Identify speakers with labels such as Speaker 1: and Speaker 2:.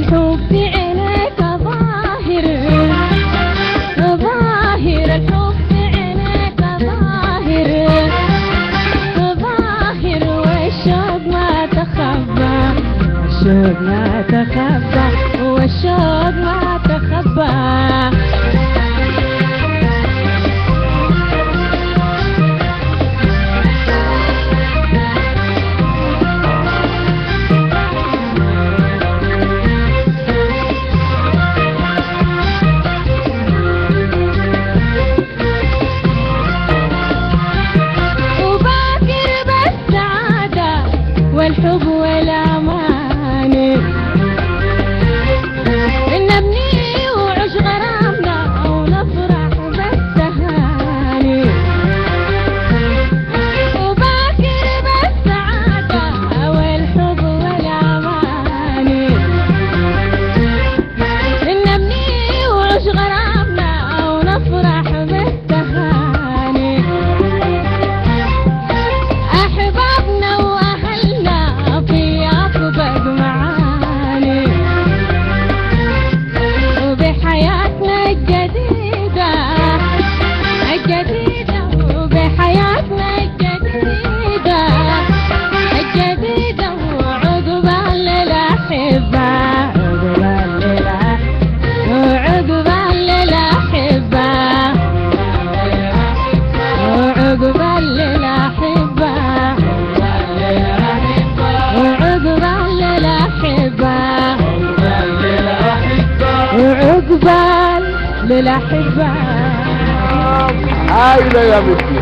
Speaker 1: الحب في عينيك ظاهر، ظاهر الحب في عينيك ظاهر، ظاهر والشوق ما تخبى، الشوق ما تخبى، والشوق ما تخبى. والحب والأمان نبني وعش غرامنا ونفرح بالتهاني، وباكر بالسعادة والحب والأمان نبني وعش غرامنا ونفرح بالتهاني. أحبابنا وبحياتنا الجديدة الجديدة، وبحياتنا الجديدة الجديدة، وعقبال للأحبة، وعقبال للأحبة، وعقبال للأحبة، وعقبال للأحبة، وعقبال للأحبة.
Speaker 2: هايلة يا مكي.